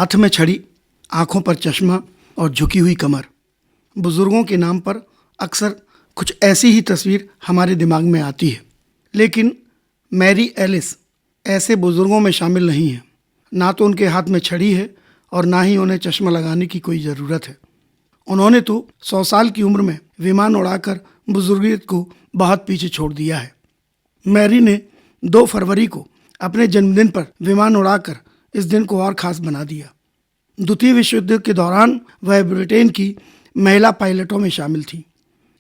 हाथ में छड़ी, आंखों पर चश्मा और झुकी हुई कमर। बुजुर्गों के नाम पर अक्सर कुछ ऐसी ही तस्वीर हमारे दिमाग में आती है, लेकिन मैरी एलिस ऐसे बुजुर्गों में शामिल नहीं है। ना तो उनके हाथ में छड़ी है और ना ही उन्हें चश्मा लगाने की कोई ज़रूरत है। उन्होंने तो 100 साल की उम्र में विमान उड़ाकर बुजुर्गियत को बहुत पीछे छोड़ दिया है। मैरी ने 2 फरवरी को अपने जन्मदिन पर विमान उड़ाकर इस दिन को और ख़ास बना दिया। द्वितीय विश्व युद्ध के दौरान वह ब्रिटेन की महिला पायलटों में शामिल थी।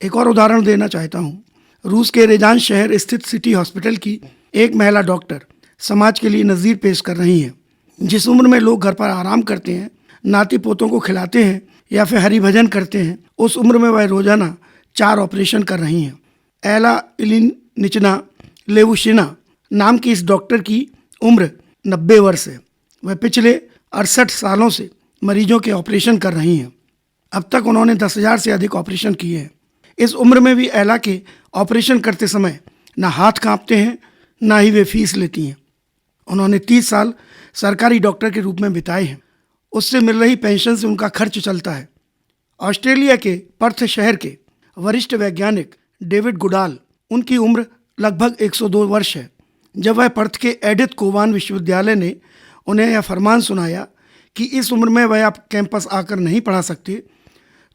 एक और उदाहरण देना चाहता हूँ। रूस के रेजान शहर स्थित सिटी हॉस्पिटल की एक महिला डॉक्टर समाज के लिए नज़ीर पेश कर रही हैं। जिस उम्र में लोग घर पर आराम करते हैं, नाती पोतों को खिलाते हैं या फिर हरि भजन करते हैं, उस उम्र में वह रोजाना 4 ऑपरेशन कर रही हैं। एला इलिनिचना लेवुशिना नाम की इस डॉक्टर की उम्र 90 वर्ष है। वह पिछले 68 सालों से मरीजों के ऑपरेशन कर रही हैं। अब तक उन्होंने 10,000 से अधिक ऑपरेशन किए हैं। इस उम्र में भी एला के ऑपरेशन करते समय ना हाथ कांपते हैं, ना ही वे फीस लेती हैं। उन्होंने 30 साल सरकारी डॉक्टर के रूप में बिताए हैं। उससे मिल रही पेंशन से उनका खर्च चलता है। ऑस्ट्रेलिया के पर्थ शहर के वरिष्ठ वैज्ञानिक डेविड गुडाल, उनकी उम्र लगभग 102 वर्ष है। जब वह पर्थ के एडिथ कोवान विश्वविद्यालय ने उन्हें यह फरमान सुनाया कि इस उम्र में वह अब कैंपस आकर नहीं पढ़ा सकते,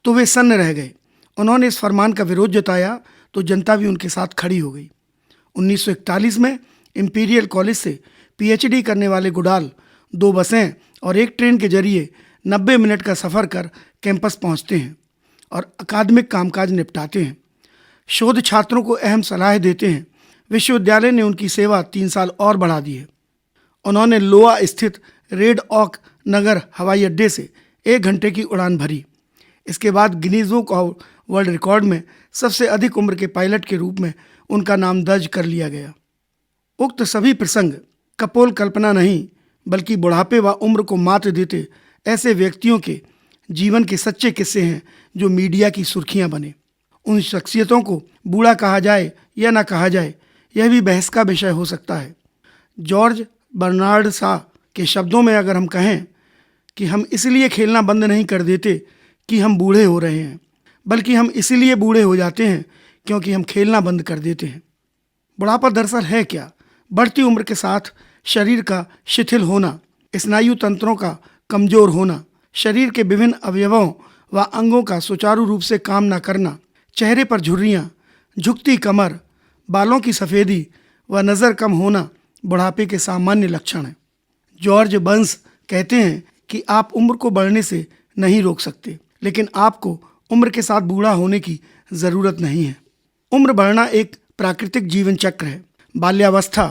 तो वे सन्न रह गए। उन्होंने इस फरमान का विरोध जताया तो जनता भी उनके साथ खड़ी हो गई। 1941 में इंपीरियल कॉलेज से पीएचडी करने वाले गुडाल 2 बसें और एक ट्रेन के जरिए 90 मिनट का सफ़र कर कैंपस पहुंचते हैं और अकादमिक कामकाज निपटाते हैं। शोध छात्रों को अहम सलाह देते हैं। विश्वविद्यालय ने उनकी सेवा 3 साल और बढ़ा दी है। उन्होंने लोआ स्थित रेड ऑक नगर हवाई अड्डे से 1 घंटे की उड़ान भरी। इसके बाद Guinness book of world record में सबसे अधिक उम्र के पायलट के रूप में उनका नाम दर्ज कर लिया गया। उक्त सभी प्रसंग कपोल कल्पना नहीं, बल्कि बुढ़ापे व उम्र को मात देते ऐसे व्यक्तियों के जीवन के सच्चे किस्से हैं जो मीडिया की सुर्खियां बने। उन शख्सियतों को बूढ़ा कहा जाए या ना कहा जाए, यह भी बहस का विषय हो सकता है। जॉर्ज बर्नार्ड शॉ के शब्दों में अगर हम कहें कि हम इसलिए खेलना बंद नहीं कर देते कि हम बूढ़े हो रहे हैं, बल्कि हम इसीलिए बूढ़े हो जाते हैं क्योंकि हम खेलना बंद कर देते हैं। बुढ़ापा दरअसल है क्या? बढ़ती उम्र के साथ शरीर का शिथिल होना, स्नायु तंत्रों का कमजोर होना, शरीर के विभिन्न अवयवों व अंगों का सुचारू रूप से काम न करना, चेहरे पर झुर्रियाँ, झुकती कमर, बालों की सफ़ेदी व नज़र कम होना बुढ़ापे के सामान्य लक्षण हैं। जॉर्ज बर्न्स कहते हैं कि आप उम्र को बढ़ने से नहीं रोक सकते, लेकिन आपको उम्र के साथ बूढ़ा होने की ज़रूरत नहीं है। उम्र बढ़ना एक प्राकृतिक जीवन चक्र है। बाल्यावस्था,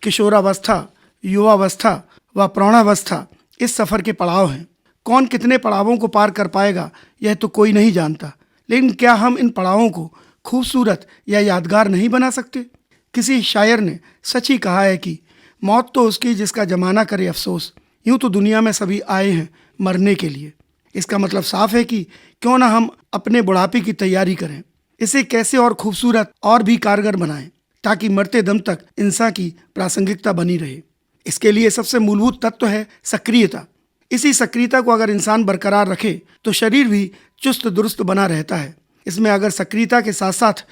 किशोरावस्था, युवावस्था व प्रौढ़ावस्था इस सफ़र के पड़ाव हैं। कौन कितने पड़ावों को पार कर पाएगा यह तो कोई नहीं जानता, लेकिन क्या हम इन पड़ावों को खूबसूरत या यादगार नहीं बना सकते? किसी शायर ने सच ही कहा है कि मौत तो उसकी जिसका जमाना करे अफसोस। यूँ तो दुनिया में सभी आए हैं मरने के लिए। इसका मतलब साफ है कि क्यों ना हम अपने बुढ़ापे की तैयारी करें, इसे कैसे और खूबसूरत और भी कारगर बनाएं ताकि मरते दम तक इंसान की प्रासंगिकता बनी रहे। इसके लिए सबसे मूलभूत तत्व है सक्रियता। इसी सक्रियता को अगर इंसान बरकरार रखे तो शरीर भी चुस्त दुरुस्त बना रहता है। इसमें अगर सक्रियता के साथ साथ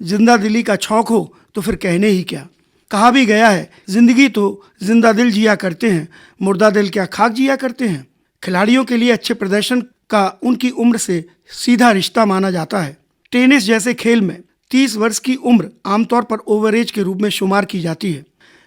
जिंदा दिली का छौंक हो तो फिर कहने ही क्या। कहा भी गया है, जिंदगी तो जिंदा दिल जिया करते हैं, मुर्दा दिल क्या खाक जिया करते हैं। खिलाड़ियों के लिए अच्छे प्रदर्शन का उनकी उम्र से सीधा रिश्ता माना जाता है। टेनिस जैसे खेल में 30 वर्ष की उम्र आमतौर पर ओवरएज के रूप में शुमार की जाती है,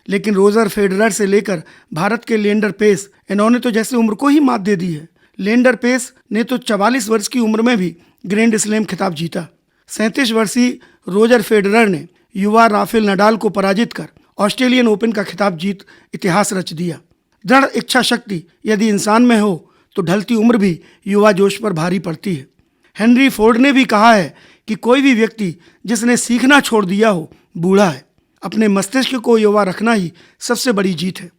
लेकिन रोजर फेडरर से लेकर भारत के लिएंडर पेस, इन्होंने तो जैसे उम्र को ही मात दे दी है। लिएंडर पेस ने तो 44 वर्ष की उम्र में भी ग्रैंड स्लैम खिताब जीता। 37 वर्षीय रोजर फेडरर ने युवा राफेल नडाल को पराजित कर ऑस्ट्रेलियन ओपन का खिताब जीत इतिहास रच दिया। दृढ़ इच्छा शक्ति यदि इंसान में हो तो ढलती उम्र भी युवा जोश पर भारी पड़ती है। हेनरी फोर्ड ने भी कहा है कि कोई भी व्यक्ति जिसने सीखना छोड़ दिया हो बूढ़ा है। अपने मस्तिष्क को युवा रखना ही सबसे बड़ी जीत है।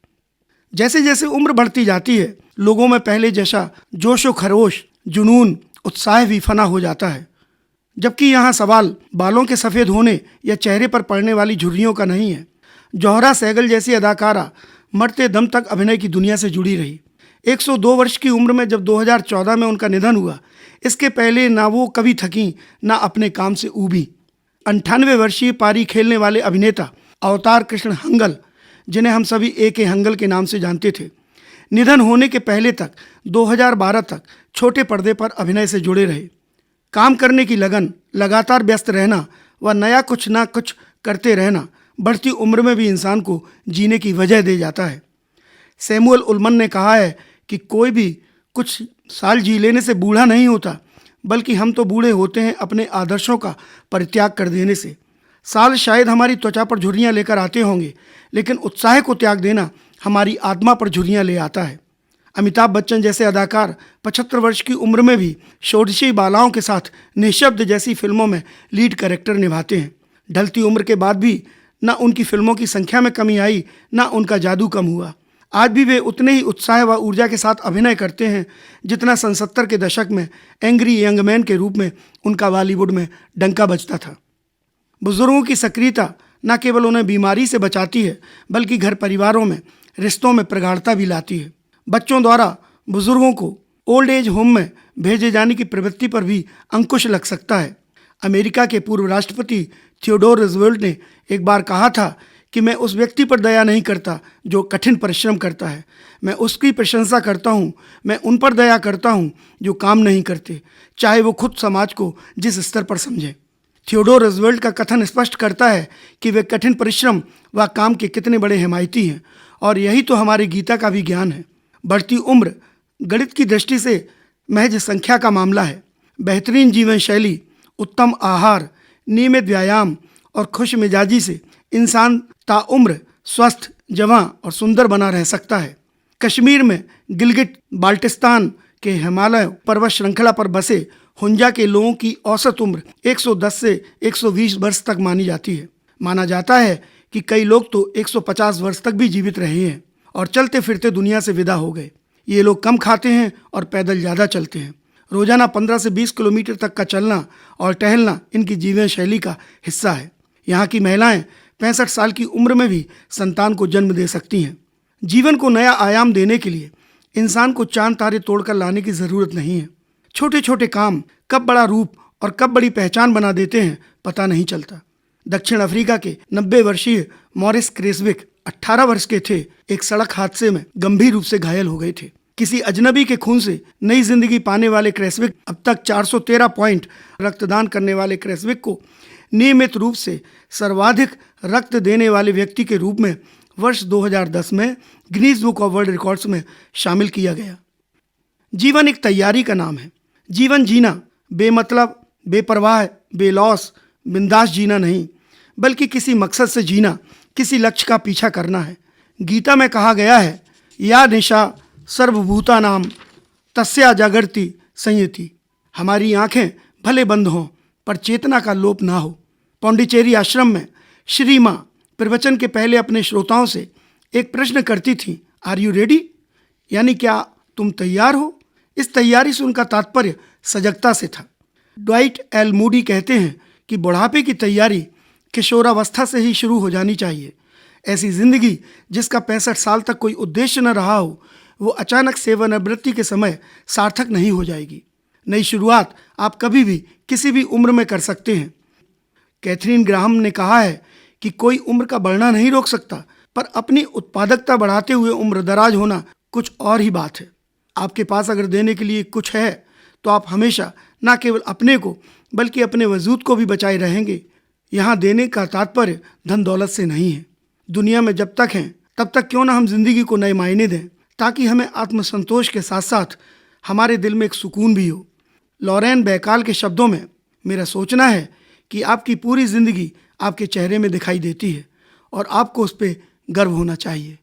जैसे जैसे उम्र बढ़ती जाती है, लोगों में पहले जैसा जोश व खरोश, जुनून, उत्साह भी फना हो जाता है। जबकि यहाँ सवाल बालों के सफ़ेद होने या चेहरे पर पड़ने वाली झुर्रियों का नहीं है। जौहरा सहगल जैसी अदाकारा मरते दम तक अभिनय की दुनिया से जुड़ी रही। 102 वर्ष की उम्र में जब 2014 में उनका निधन हुआ, इसके पहले ना वो कभी थकीं ना अपने काम से ऊबी। 98 वर्षीय पारी खेलने वाले अभिनेता अवतार कृष्ण हंगल, जिन्हें हम सभी A.K. हंगल के नाम से जानते थे, निधन होने के पहले तक 2012 तक छोटे पर्दे पर अभिनय से जुड़े रहे। काम करने की लगन, लगातार व्यस्त रहना व नया कुछ ना कुछ करते रहना बढ़ती उम्र में भी इंसान को जीने की वजह दे जाता है। सैमुअल उल्मन ने कहा है कि कोई भी कुछ साल जी लेने से बूढ़ा नहीं होता, बल्कि हम तो बूढ़े होते हैं अपने आदर्शों का परित्याग कर देने से। साल शायद हमारी त्वचा पर झुर्रियाँ लेकर आते होंगे, लेकिन उत्साह को त्याग देना हमारी आत्मा पर झुर्रियाँ ले आता है। अमिताभ बच्चन जैसे अदाकार 75 वर्ष की उम्र में भी षोडशी बालाओं के साथ निःशब्द जैसी फिल्मों में लीड कैरेक्टर निभाते हैं। ढलती उम्र के बाद भी न उनकी फिल्मों की संख्या में कमी आई, न उनका जादू कम हुआ। आज भी वे उतने ही उत्साह व ऊर्जा के साथ अभिनय करते हैं जितना 70 के दशक में एंग्री यंग मैन के रूप में उनका बॉलीवुड में डंका बजता था। बुजुर्गों की सक्रियता न केवल उन्हें बीमारी से बचाती है, बल्कि घर परिवारों में रिश्तों में प्रगाढ़ता भी लाती है। बच्चों द्वारा बुजुर्गों को ओल्ड एज होम में भेजे जाने की प्रवृत्ति पर भी अंकुश लग सकता है। अमेरिका के पूर्व राष्ट्रपति थियोडोर रूजवेल्ट ने एक बार कहा था कि मैं उस व्यक्ति पर दया नहीं करता जो कठिन परिश्रम करता है, मैं उसकी प्रशंसा करता हूँ, मैं उन पर दया करता हूँ जो काम नहीं करते, चाहे वो खुद समाज को जिस स्तर पर समझें। थियोडोर रूजवेल्ट का कथन स्पष्ट करता है कि वे कठिन परिश्रम व काम के कितने बड़े हिमायती हैं, और यही तो हमारी गीता का भी ज्ञान है। बढ़ती उम्र गणित की दृष्टि से महज संख्या का मामला है। बेहतरीन जीवन शैली, उत्तम आहार, नियमित व्यायाम और खुश मिजाजी से इंसान ताउम्र स्वस्थ, जवां और सुंदर बना रह सकता है। कश्मीर में गिलगिट बाल्टिस्तान के हिमालय पर्वत श्रृंखला पर बसे हुंजा के लोगों की औसत उम्र 110 से 120 वर्ष तक मानी जाती है। माना जाता है कि कई लोग तो 150 वर्ष तक भी जीवित रहे हैं और चलते फिरते दुनिया से विदा हो गए। ये लोग कम खाते हैं और पैदल ज़्यादा चलते हैं। रोजाना 15 से 20 किलोमीटर तक का चलना और टहलना इनकी जीवन शैली का हिस्सा है। यहाँ की महिलाएं 65 साल की उम्र में भी संतान को जन्म दे सकती हैं। जीवन को नया आयाम देने के लिए इंसान को चांद तारे तोड़कर लाने की ज़रूरत नहीं है। छोटे छोटे काम कब बड़ा रूप और कब बड़ी पहचान बना देते हैं पता नहीं चलता। दक्षिण अफ्रीका के 90 वर्षीय मॉरिस क्रेसविक 18 वर्ष के थे। एक सड़क हादसे में गंभीर रूप से घायल हो गए थे। किसी अजनबी के खून से नई जिंदगी पाने वाले क्रेसविक अब तक 413 पॉइंट रक्तदान करने वाले क्रेसविक को नियमित रूप से सर्वाधिक रक्त देने वाले व्यक्ति के रूप में वर्ष 2010 में Guinness book of world records में शामिल किया गया। जीवन एक तैयारी का नाम है। जीवन जीना बेमतलब, बेपरवाह, बेलौस, बिंदास जीना नहीं, बल्कि किसी मकसद से जीना, किसी लक्ष्य का पीछा करना है। गीता में कहा गया है, या निशा सर्वभूतानाम तस्या जागृति संयति। हमारी आंखें भले बंद हों पर चेतना का लोप ना हो। पौंडीचेरी आश्रम में श्री माँ प्रवचन के पहले अपने श्रोताओं से एक प्रश्न करती थी, आर यू रेडी, यानी क्या तुम तैयार हो। इस तैयारी से उनका तात्पर्य सजगता से था। ड्वाइट एल मूडी कहते हैं कि बुढ़ापे की तैयारी किशोरावस्था से ही शुरू हो जानी चाहिए। ऐसी जिंदगी जिसका 65 साल तक कोई उद्देश्य न रहा हो, वो अचानक सेवानिवृत्ति के समय सार्थक नहीं हो जाएगी। नई शुरुआत आप कभी भी किसी भी उम्र में कर सकते हैं। कैथरीन ग्राहम ने कहा है कि कोई उम्र का बढ़ना नहीं रोक सकता, पर अपनी उत्पादकता बढ़ाते हुए उम्र दराज होना कुछ और ही बात है। आपके पास अगर देने के लिए कुछ है तो आप हमेशा न केवल अपने को बल्कि अपने वजूद को भी बचाए रहेंगे। यहाँ देने का तात्पर्य धन दौलत से नहीं है। दुनिया में जब तक हैं तब तक क्यों ना हम जिंदगी को नए मायने दें, ताकि हमें आत्मसंतोष के साथ साथ हमारे दिल में एक सुकून भी हो। लॉरेन बैकाल के शब्दों में, मेरा सोचना है कि आपकी पूरी जिंदगी आपके चेहरे में दिखाई देती है और आपको उस पर गर्व होना चाहिए।